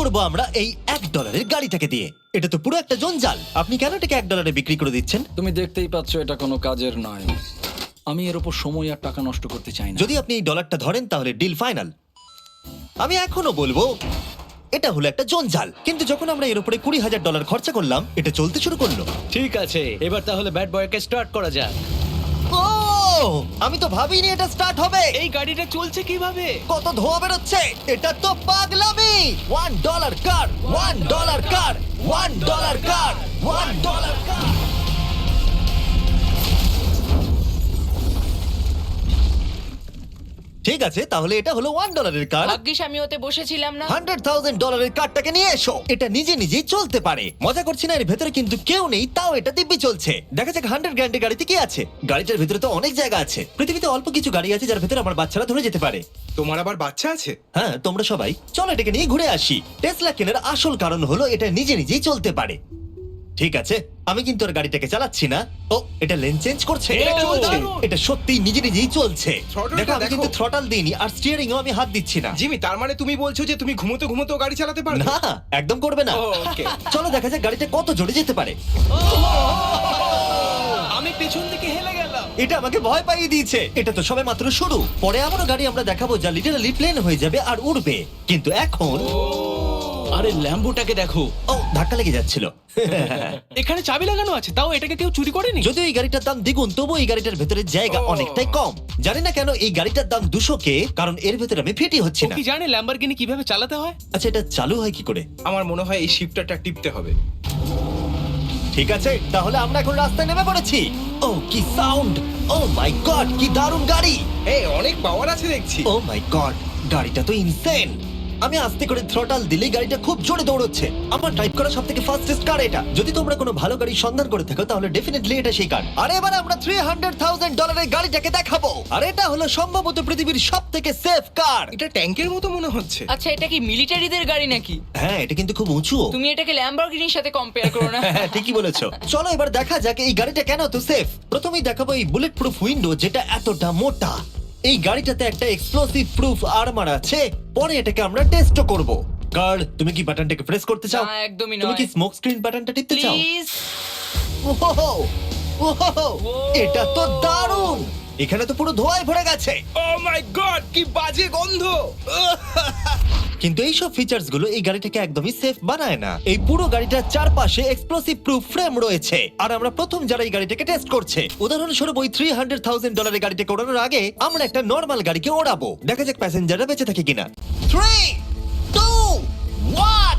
করব আমরা এই $1 গাড়িটাকে দিয়ে। এটা তো পুরো একটা জঞ্জাল। আপনি কেন এটাকে $1 বিক্রি করে দিচ্ছেন? তুমি দেখতেই পাচ্ছ এটা কোনো কাজের নয়। আমি এর উপর সময় আর টাকা নষ্ট করতে চাই না। যদি আপনি এই ডলারটা ধরেন তাহলে ডিল ফাইনাল। আমি এখনো বলবো এটা হলো একটা জঞ্জাল, কিন্তু যখন আমরা এর উপরে $20,000 খরচা করলাম এটা চলতে শুরু করলো। ঠিক আছে, এবার তাহলে ব্যাড বয়কে স্টার্ট করা যাক। ও আমি তো ভাবিনি এটা স্টার্ট হবে। এই গাড়িটা চলছে কিভাবে? কত ধোঁয়া বেরোচ্ছে, এটা তো পাগলামি। $1 কার, $1 কার, $1 কার, $1 কার। ঠিক আছে, তাহলে এটা হলো $1 কার। ভাগ্যিস আমি ওতে বসেছিলাম না। $100,000 কারটাকে নিয়ে এসো। এটা নিজে নিজেই চলতে পারে। মজা করছি না, এর ভেতরে কিন্তু কেউ নেই, তাও এটা দিব্যি চলছে। দেখা যাক 100 গ্র্যান্ডের গাড়িতে কি আছে। গাড়িটার ভেতরে তো অনেক জায়গা আছে। পৃথিবীতে অল্প কিছু গাড়ি আছে যার ভেতরে আমার বাচ্চারা ধরে যেতে পারে। তোমার আবার বাচ্চা আছে? হ্যাঁ, তোমরা সবাই চলো এটাকে নিয়ে ঘুরে আসি। টেসলা কেনার আসল কারণ হলো এটা নিজে নিজেই চলতে পারে। ঠিক আছে, আমি কিন্তু আর গাড়িটাকে চালাচ্ছি না। ও, এটা লেন চেঞ্জ করছে। এটা চলছে। এটা সত্যি নিজে নিজেই চলছে। Throttle-টা দেখো, আমি দেখো। কিন্তু থ্রটাল দিইনি আর স্টিয়ারিংও আমি হাত দিচ্ছি না। জিমি, তার মানে তুমি বলছো যে তুমি ঘুমোতে ঘুমোতেও গাড়ি চালাতে পারো? না, একদম করবে না। ওকে। চলো দেখা যাক গাড়িটা কত জোরে যেতে পারে। আমি পেছন থেকে হেলে গেলাম। এটা আমাকে ভয় পাইয়ে দিয়েছে। এটা তো সবে মাত্র শুরু। পরে এমনও গাড়ি আমরা দেখাবো যা লিটারালি প্লেন হয়ে যাবে আর উড়বে। কিন্তু এখন আরে ল্যাম্বোটাকে দেখো, ও, ধাক্কা লেগে যাচ্ছিল। এখানে চাবি লাগানো আছে, তাও এটাকে কেউ চুরি করেনি। যদিও এই গাড়িটার দাম দ্বিগুণ, তবু এই গাড়িটার ভেতরে জায়গা ও। অনেকটাই কম। জানি না কেন এই গাড়িটার দাম 200K, কারণ এর ভেতরে আমি ফিটি হচ্ছি ও না। কি জানে ল্যাম্বরগিনি কিভাবে চালাতে হয়? আচ্ছা, এটা চালু হয় কি করে? আমার মনে হয় এই শিফটারটা টিপতে হবে। ঠিক আছে, তাহলে আমরা এখন রাস্তায় নেমে পড়েছি। ও কি সাউন্ড! ও মাই গড, কি দারুণ গাড়ি! এই অনেক পাওয়ার আছে দেখছি। ও মাই গড, গাড়িটা তো ইনসেন। আমি আস্তে করে থ্রটাল দিলেই গাড়িটা খুব জোরে দৌড়চ্ছে। আমার ড্রাইভ করা সবথেকে ফাস্টেস্ট কার এটা। যদি তোমরা কোনো ভালো গাড়ি সন্ধান করে থাকো তাহলে ডেফিনেটলি এটা সেই কার। আর এবার আমরা $300,000 গাড়িটাকে দেখাবো। আর এটা হলো সম্ভবত পৃথিবীর সবথেকে সেফ কার। এটা ট্যাঙ্কের মতো মনে হচ্ছে। আচ্ছা, এটা কি মিলিটারিদের গাড়ি নাকি? হ্যাঁ, এটা কিন্তু খুব উঁচু। তুমি এটাকে ল্যাম্বরগিনির সাথে কম্পেয়ার করো না। হ্যাঁ, ঠিকই বলেছো। চলো এবার দেখা যাক এই গাড়িটা কেন এত সেফ। প্রথমেই দেখাবো এই বুলেট প্রুফ উইন্ডো, যেটা এতটা মোটা। এই গাড়িটাতে একটা এক্সপ্লোসিভ প্রুফ আর্মার আছে। পরে এটাকে আমরা টেস্টও করব। কার্ল, তুমি কি বাটনটাকে প্রেস করতে চাও? না, একদমই তুমি নয়। কি স্মোক স্ক্রিন বাটনটা টিপতে চাও? প্লিজ। ওহো, ওহো, এটা তো দারুণ। এখানে তো পুরো ধোঁয়ায় ভরে গেছে। ও মাই গড, কি বাজে গন্ধ! কিন্তু এই সব ফিচার্স গুলো এই গাড়িটাকে একদমই সেফ বানায় না। এই পুরো গাড়িটার চারপাশে এক্সপ্লোসিভ প্রুফ ফ্রেম রয়েছে। আর আমরা প্রথম যারা এই গাড়িটাকে টেস্ট করছে, উদাহরণস্বরূপ ওই $300,000 গাড়িটাকে ওড়ানোর আগে আমরা একটা নর্মাল গাড়িকে ওড়াবো। দেখা যাক প্যাসেঞ্জাররা বেঁচে থাকে কিনা। 3, 2, 1।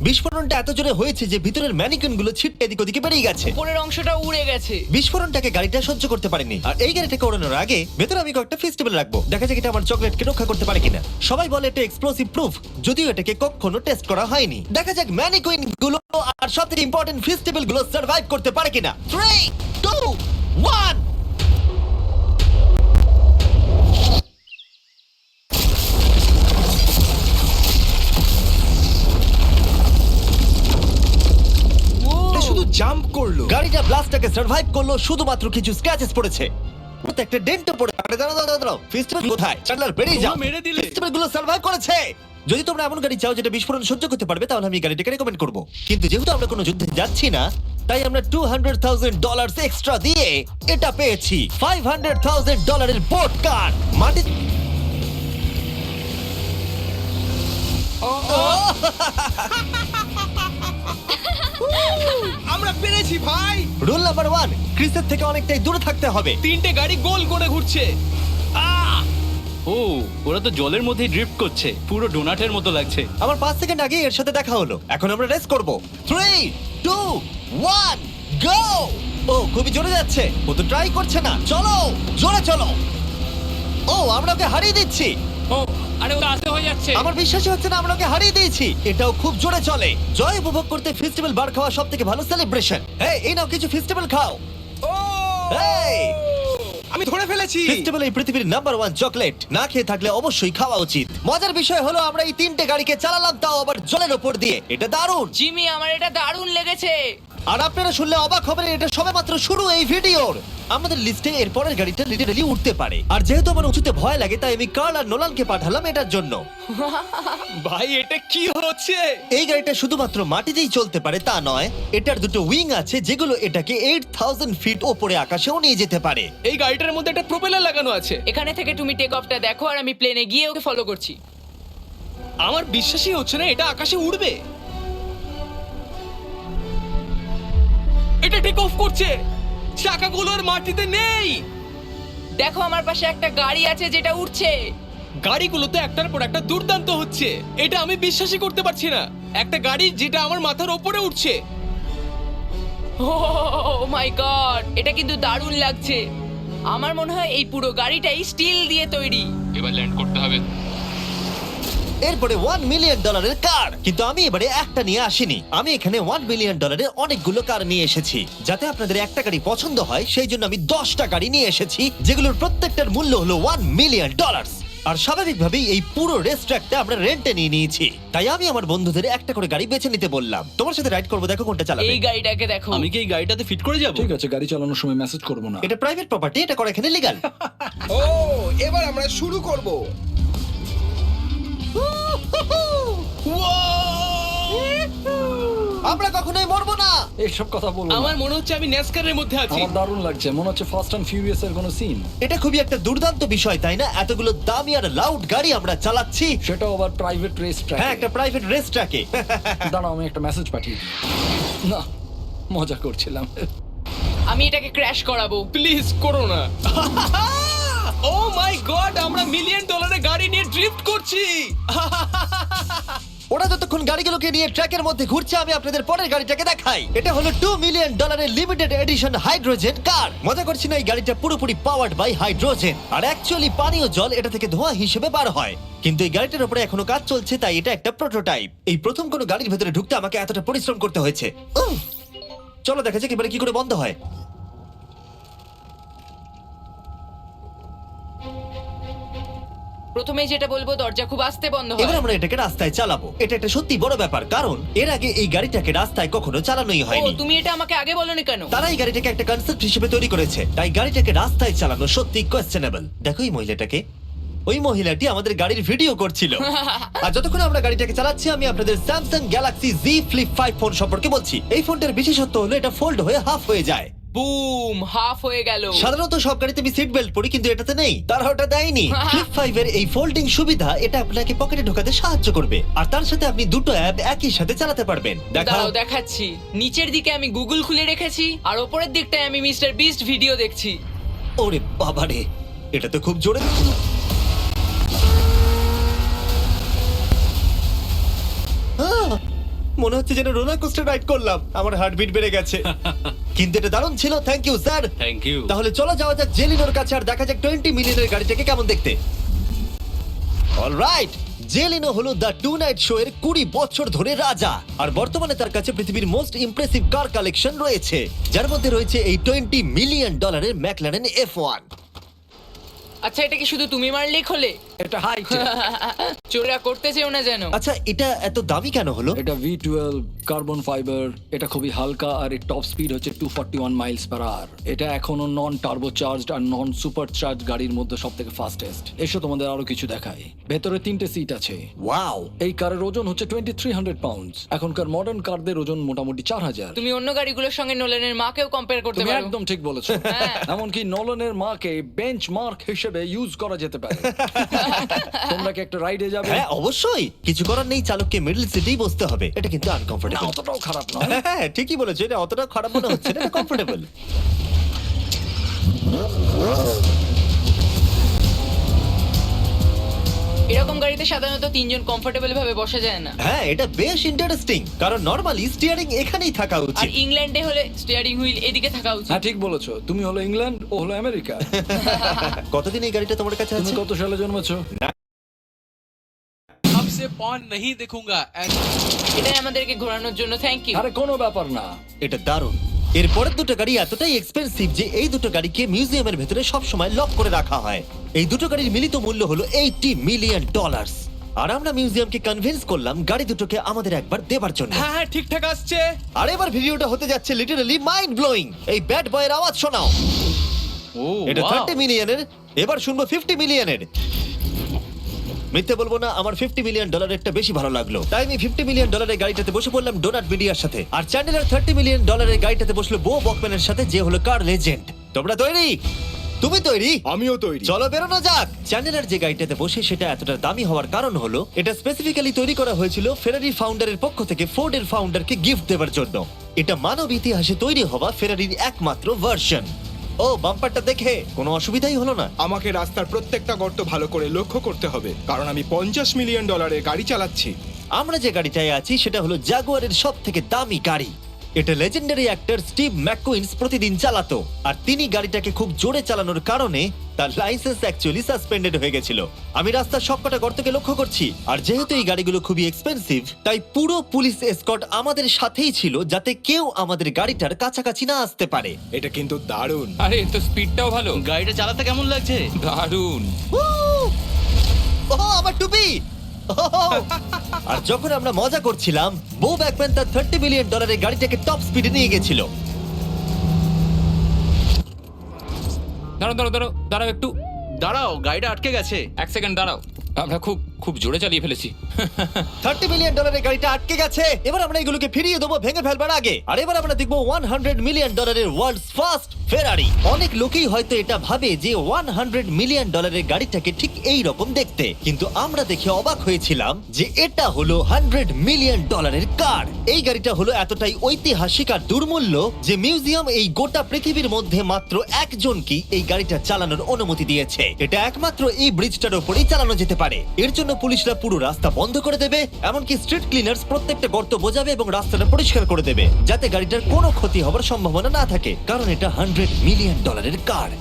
বিস্ফোরণটা এত জোরে হয়েছে যে ভিতরের ম্যানিকুইন গুলো ছিটকে এদিক ওদিকে বেরিয়ে গেছে। উপরের অংশটা উড়ে গেছে। বিস্ফোরণটাকে গাড়িটা সহ্য করতে পারেনি। আর এই গাড়িটাকে ওড়ানোর আগে ভেতরে আমি কয়েকটা ফেস্টিভ্যাল রাখবো। দেখা যাক এটা আমার চকলেটকে রক্ষা করতে পারে কিনা। সবাই বলে এটা এক্সপ্লোসিভ প্রুফ, যদিও এটাকে কখনো টেস্ট করা হয়নি। দেখা যাক ম্যানিকুইন গুলো আর সবথেকে ইম্পর্টেন্ট ফেস্টিভ্যাল গুলো সার্ভাইভ করতে পারে কিনা। 3, 2, 1। এটা শুধু জাম্প করলো। গাড়িটা ব্লাস্টটাকে সার্ভাইভ করলো, শুধুমাত্র কিছু স্ক্র্যাচেস পড়েছে। ওতে একটা ডেন্টও পড়ে। আরে দাঁড়াও, ফেস্টিভ্যাল কোথায়? চ্যান্ডলার বেরিয়ে যাও। তোমরা মেরে দিলে। ফেস্টিভ্যাল গুলো সার্ভাইভ করেছে। যদি তোমরা এমন গাড়ি চাও যেটা বিস্ফোরণ সহ্য করতে পারবে, তাহলে আমি এই গাড়িটাকে রেকমেন্ড করব। কিন্তু যেহেতু আমরা কোনো যুদ্ধে যাচ্ছি না, তাই আমরা $200,000 এক্সট্রা দিয়ে এটা পেয়েছি। $500,000 এর বোট কার। মাটি আমরা পেরেছি ভাই। রুল নাম্বার 1, ক্রিসের থেকে অনেকটাই দূরে থাকতে হবে। তিনটে গাড়ি গোল করে ঘুরছে। আহ! ও, ওরা তো জলের মধ্যে ড্রিফট করছে, পুরো ডোনাটের মতো লাগছে। আমার 5 সেকেন্ড আগে এর সাথে দেখা হলো। এখন আমরা রেস করব। 3, 2, 1, গো! ও খুবই জোরে যাচ্ছে। ও তো ট্রাই করছে না। চলো, জোরে চলো। ও, আমরা ওকে হারিয়ে দিচ্ছি। ও, আরে ও আস্তে হয়ে যাচ্ছে। আমার বিশ্বাসই হচ্ছে না আমরা ওকে হারিয়ে দিয়েছি। এটাও খুব জোরে চলে। জয় উপভোগ করতে ফেস্টিভ্যাল বার খাওয়া সবথেকে ভালো সেলিব্রেশন। এই নাও কিছু ফেস্টিভ্যাল খাও। ও এই! আমি ধরে ফেলেছি। ফেস্টিভ্যাল এই পৃথিবীর নাম্বার 1 চকলেট। না খেয়ে থাকলে অবশ্যই খাওয়া উচিত। মজার বিষয় হলো আমরা এই তিনটে গাড়িকে চালালাম, তাও আবার জলের ওপর দিয়ে। এটা দারুণ। জিমি, আমার এটা দারুণ লেগেছে। আর আপনারা শুনলে অবাক হবেন, এটা সবেমাত্র শুরু এই ভিডিওর। আমাদের লিস্টে এর পরের গাড়িটা লিটারালি উঠতে পারে, আর যেহেতু আমার উঁচুতে ভয় লাগে তাই আমি কার্ল আর নোলানকে পাঠালাম এটার জন্য। ভাই এটা কি হচ্ছে? এই গাড়িটা শুধুমাত্র মাটিতেই চলতে পারে তা নয়, এটার দুটো উইং আছে যেগুলো এটাকে 8000 ফিট ওপরে আকাশেও নিয়ে যেতে পারে। এই গাড়িটার মধ্যে একটা প্রোপেলার লাগানো আছে। এখানে থেকে তুমি টেক অফটা দেখো আর আমি প্লেনে গিয়ে ওকে ফলো করছি। আমার বিশ্বাসই হচ্ছে না এটা আকাশে উড়বে। এটা টেক অফ করছে, চাকাগুলোর মাটিতে নেই। দেখো আমার পাশে একটা গাড়ি আছে যেটা উঠছে। গাড়িগুলোতে একটার পর একটা দুর্দান্ত হচ্ছে, এটা আমি বিশ্বাসই করতে পারছি না। একটা গাড়ি যেটা আমার মাথার ওপরে উঠছে। ও মাই গড, এটা কিন্তু দারুণ লাগছে। আমার মনে হয় এই পুরো গাড়িটাই স্টিল দিয়ে তৈরি। এবার ল্যান্ড করতে হবে। এরপরে $1 মিলিয়ন কার, কিন্তু আমি এবারে একটা নিয়ে আসিনি। আমি এখানে $1 মিলিয়ন অনেকগুলো কার নিয়ে এসেছি। যাতে আপনাদের একটা গাড়ি পছন্দ হয় সেই জন্য আমি 10টা গাড়ি নিয়ে এসেছি, যেগুলোর প্রত্যেকটার মূল্য হলো $1 মিলিয়ন। আর স্বাভাবিকভাবেই এই পুরো রেস ট্র্যাকটা আমরা রেন্টে নিয়ে নিয়েছি, তাই আমি আমার বন্ধুদের একটা করে গাড়ি বেছে নিতে বললাম। তোমার সাথে রাইড করবো, দেখো কোনটা চালাবে। এই গাড়িটাকে দেখো। আমি কি এই গাড়িটাতে ফিট করে যাব? ঠিক আছে, গাড়ি চালানোর সময় মেসেজ করবো না। এটা প্রাইভেট প্রপার্টি, এটা করা এখানে লিগ্যাল। ও এবার আমরা শুরু করব। আমরা কখনোই মরবো না। এইসব কথা বলবো না। আমার মনে হচ্ছে আমি ন্যাসকারের মধ্যে আছি। আমার দারুণ লাগছে, মনে হচ্ছে ফাস্ট অ্যান্ড ফিউরিয়াস এর কোনো সিন। এটা খুবই একটা দুর্দান্ত বিষয়, তাই না? এতগুলো দামি আর লাউড গাড়ি আমরা চালাচ্ছি। সেটাও আবার প্রাইভেট রেস ট্র্যাক। হ্যাঁ, একটা প্রাইভেট রেস ট্র্যাকে। দাঁড়াও, আমি একটা মেসেজ পাঠিয়ে দিই। না, মজা করছিলাম। আমি এটাকে ক্র্যাশ করাবো। প্লিজ করো না। ও মাই গড, আমরা $1 মিলিয়ন গাড়ি নিয়ে ড্রিফট করছি। ওরা যতক্ষণ গাড়িগুলোকে নিয়ে ট্র্যাকের মধ্যে ঘুরছে, আমি আপনাদের পরের গাড়িটাকে দেখাই। এটা হলো $2 million limited edition hydrogen car. মজা করছি না, এই গাড়িটা পুরোপুরি পাওয়ার্ড বাই হাইড্রোজেন, আর অ্যাকচুয়ালি পানীয় জল এটা থেকে ধোঁয়া হিসেবে বার হয়। কিন্তু এই গাড়িটার উপরে এখনো কাজ চলছে, তাই এটা একটা প্রোটোটাইপ। এই প্রথম কোনো গাড়ির ভেতরে ঢুকতে আমাকে এতটা পরিশ্রম করতে হয়েছে। চলো দেখা যাক এবারে কি করে বন্ধ হয়। প্রথমে যেটা বলবো, দরজা খুব আস্তে বন্ধ হয়। এবার আমরা এটাকে রাস্তায় চালাবো। এটা একটা সত্যি বড় ব্যাপার, কারণ এর আগে এই গাড়িটাকে রাস্তায় কখনো চালানোই ও, হয়নি। তুমি এটা আমাকে আগে বলনি কেন? তারা এই গাড়িটাকে একটা কনসেপ্ট হিসেবে তৈরি করেছে, তাই গাড়িটাকে রাস্তায় চালানো সত্যি কোয়েশ্চেনেবল। দেখো এই মহিলাটাকে, ওই মহিলাটি আমাদের গাড়ির ভিডিও করছিল। আর যতক্ষণ আমরা গাড়িটাকে চালাচ্ছি, আমি আপনাদের Samsung Galaxy Z Flip 5 phone সম্পর্কে বলছি। এই ফোনটার বিশেষত্ব হলো এটা ফোল্ড হয়ে হাফ হয়ে যায়। বুম, হাফ হয়ে গেল। সাধারণত সব গাড়িতে আমি সিট বেল্ট পরি, কিন্তু এটাতে নেই। তারা ওটা দেয়নি। ফ্লিপ 5 এর এই ফোল্ডিং সুবিধা, এটা আপনাকে পকেটে ঢোকাতে সাহায্য করবে, আর তার সাথে আপনি দুটো অ্যাপ একই সাথে চালাতে পারবেন। দেখাও। দাঁড়াও দেখাচ্ছি। নিচের দিকে আমি গুগল খুলে রেখেছি, আর ওপরের দিকটায় আমি মিস্টার বিস্ট ভিডিও দেখছি। ওরে বাবারে, এটা তো খুব জোরে। আহ! মনে হচ্ছে যেন রোলার কোস্টার রাইড করলাম। আমার হার্টবিট বেড়ে গেছে। কিন্তু এটা দারুণ ছিল, thank you sir. Thank you. তাহলে চলো যাওয়া যাক জেলিনোর কাছে, আর দেখা যাক 20 মিলিয়নের গাড়িটাকে কেমন দেখতে। অলরাইট, জেলিনো হলো দ্য টু নাইট শো এর 20 বছর ধরে রাজা, আর বর্তমানে তার কাছে পৃথিবীর মোস্ট ইমপ্রেসিভ কার কালেকশন রয়েছে, যার মধ্যে রয়েছে এই $20 মিলিয়ন ম্যাকলারেন F1। আচ্ছা, এটা কি শুধু তুমি মারলেই খোলে? এটা হাইট। চোরা করতে চেও না যেন। আচ্ছা, এটা এত দামি কেন হলো? এটা V12 কার্বন ফাইবার। এটা খুবই হালকা, আর এর টপ স্পিড হচ্ছে 241 মাইলস পার আওয়ার। এটা এখনো নন টার্বো চার্জড আর নন সুপার চার্জ গাড়ির মধ্যে সবথেকে ফাস্টেস্ট। এসো তোমাদের আরো কিছু দেখাই। ভেতরে 3টে সিট আছে। ওয়াও, এই কারের ওজন হচ্ছে 2300 পাউন্ডস। এখনকার মডার্ন কারদের ওজন মোটামুটি 4000। তুমি অন্য গাড়িগুলোর সঙ্গে নোলেনের মাকেও কম্পেয়ার করতে তুমি পারো। একদম ঠিক বলেছো। হ্যাঁ। এমনকি নোলানের মাকে বেঞ্চমার্ক হিসেবে ইউজ করা যেতে পারে। তোমরা কি একটা রাইডে যাবে? হ্যাঁ অবশ্যই। কিছু করার নেই, চালককে মিডল সিটেই বসতে হবে। এটা কিন্তু না, আনকমফোর্টেবল। অতটাও খারাপ নয়। হ্যাঁ ঠিকই বলেছো, এটা অতটা খারাপ মনে হচ্ছে না, এটা কমফোর্টেবল। এরকম গাড়িতে সাধারণত 3 জন কমফোর্টেবল ভাবে বসা যায় না। হ্যাঁ, এটা বেশ ইন্টারেস্টিং, কারণ নরমালি স্টিয়ারিং এখানেই থাকা আর উচিত। ইংল্যান্ডে হলে স্টিয়ারিং হুইল এদিকে থাকা উচিত। হ্যাঁ ঠিক বলেছো। তুমি হলো ইংল্যান্ড, ও হলো আমেরিকা। কতদিন এই গাড়িটা তোমার কাছে তুমি আছে? কত সালে জন্মেছো? अब से पॉन नहीं देखूंगा। এটাই আমাদেরকে ঘোরানোর জন্য থ্যাংক ইউ। আরে কোনো ব্যাপার না। এটা দারুণ। এরপরের দুটো গাড়ি এতটাই এক্সপেন্সিভ যে এই দুটো গাড়িকে মিউজিয়ামের ভেতরে সব সময় লক করে রাখা হয়। এই দুটো গাড়ির মিলিত মূল্য হলো $80 মিলিয়ন। আর আমরা মিউজিয়ামকে কনভিন্স করলাম গাড়ি দুটোকে আমাদের একবার দেবার জন্য। হ্যাঁ হ্যাঁ ঠিকঠাক আসছে। আর এবার ভিডিওটা হতে যাচ্ছে লিটারালি মাইন্ড ব্লোয়িং। এই ব্যাড বয়ের আওয়াজ শোনাও। ও এটা wow! 30 মিলিয়নের, এবার শুনবো 50 মিলিয়নের। মিথ্যে বলবো না, আমার $50 মিলিয়নেরটা বেশি ভালো লাগলো, তাই আমি $50 মিলিয়নের গাড়িটাতে বসে পড়লাম ডোনাট মিডিয়ার সাথে, আর চ্যান্ডেলার $30 মিলিয়ন গাড়িটাতে বসলো বো বকম্যানের সাথে, যে হলো কার লেজেন্ড। তোমরা তৈরি? তুমি তৈরি? আমিও তৈরি। চলো বেরোনো যাক। চ্যান্ডেলার যে গাড়িটাতে বসে সেটা এতটা দামি হওয়ার কারণ হলো এটা স্পেসিফিক্যালি তৈরি করা হয়েছিল ফেরারি ফাউন্ডারের পক্ষ থেকে ফোর্ডের ফাউন্ডারকে গিফট দেওয়ার জন্য। এটা মানব ইতিহাসে তৈরি হওয়া ফেরারির একমাত্র ভার্সন। ও বাম্পারটা দেখে কোনো অসুবিধাই হলো না। আমাকে রাস্তার প্রত্যেকটা গর্ত ভালো করে লক্ষ্য করতে হবে, কারণ আমি $50 মিলিয়ন গাড়ি চালাচ্ছি। আমরা যে গাড়িটায় আছি সেটা হলো জাগুয়ারের সব থেকে দামি গাড়ি। এটা লেজেন্ডারি অ্যাক্টর স্টিভ ম্যাককুইন্স প্রতিদিন চালাতো, আর তিনি গাড়িটাকে খুব জোরে চালানোর কারণে তার লাইসেন্স অ্যাকচুয়ালি সাসপেন্ডেড হয়ে গেছিল। আমি রাস্তার সবকটা গর্তকে লক্ষ্য করছি, আর যেহেতু এই গাড়িগুলো খুবই এক্সপেন্সিভ তাই পুরো পুলিশ এসকর্ট আমাদের সাথেই ছিল, যাতে কেউ আমাদের গাড়িটার কাছাকাছি না আসতে পারে। এটা কিন্তু দারুণ। আরে এর তো স্পিডটাও ভালো। গাড়িটা চালাতে কেমন লাগছে? দারুণ। ওহ, আমার টুপি! ওহ! আর যখন আমরা মজা করছিলাম, বো ব্যাকম্যান তার $30 মিলিয়ন গাড়িটাকে টপ স্পিডে নিয়ে গেছিল। দাঁড়াও দাঁড়াও দাঁড়াও দাঁড়াও একটু, দাঁড়াও, গাড়িটা আটকে গেছে। 1 সেকেন্ড দাঁড়াও। আমরা খুব জোরে চালিয়ে ফেলেছি। $30 মিলিয়ন গাড়িটা আটকে গেছে। এবার আমরা এগুলোকে ফিরিয়ে দেবো ভেঙে ফেলবার আগে। আর এবার আমরা দেখবো $100 মিলিয়ন ওয়ার্ল্ডস ফার্স্ট ফেরারি। অনেক লোকেই হয়তো এটা ভাবে যে $100 মিলিয়ন গাড়িটাকে ঠিক এই রকম দেখতে, কিন্তু আমরা দেখে অবাক হয়েছিলাম যে এটা হলো $100 মিলিয়ন কার। এই গাড়িটা হলো এতটাই ঐতিহাসিক আর দুর্মূল্য যে মিউজিয়াম এই গোটা পৃথিবীর মধ্যে মাত্র একজনকেই এই গাড়িটা চালানোর অনুমতি দিয়েছে। এটা একমাত্র এই ব্রিজটার উপরেই চালানো যেতে পারে। এর জন্য পুলিশরা পুরো রাস্তা বন্ধ করে দেবে, এমনকি স্ট্রিট ক্লিনার্স প্রত্যেকটা গর্ত বোঝাবে এবং রাস্তাটা পরিষ্কার করে দেবে, যাতে গাড়িটার কোনো ক্ষতি হবার সম্ভাবনা না থাকে, কারণ এটা $100 মিলিয়ন কার।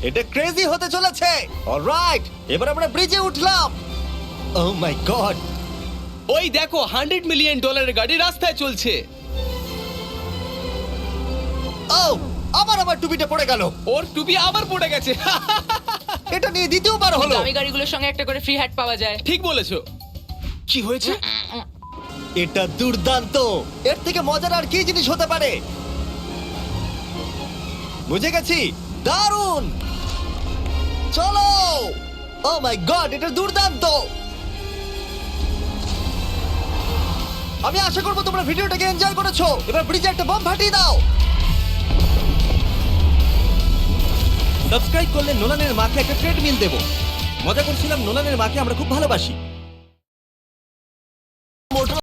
এটা ক্রেজি হতে চলেছে। অলরাইট, এবার আমরা ব্রিজে উঠলাম। ও মাই গড! ওই দেখো $100 মিলিয়ন গাড়ি রাস্তায় চলছে। ও, আমার টুপিটা পড়ে গেল। ওর টুপি আবার পড়ে গেছে। এটা নিয়ে দ্বিতীয়বার হলো। দামি গাড়িগুলোর সঙ্গে একটা করে ফ্রি হ্যাট পাওয়া যায়। ঠিক বলেছো। কি হয়েছে? এটা দুর্দান্ত। এর থেকে মজার আর কি জিনিস হতে পারে? বুঝে গেছি, দারুণ। চলো। ও মাই গড, এটা দুর্দান্ত। আমি আশা করবো তোমরা ভিডিওটাকে এনজয় করেছো। এবার ব্রিজে একটা বম ফাটিয়ে দাও। সাবস্ক্রাইব করলে নোলানের মাকে একটা ট্রেডমিল দেবো। মজা করছিলাম, নোলানের মাকে আমরা খুব ভালোবাসি।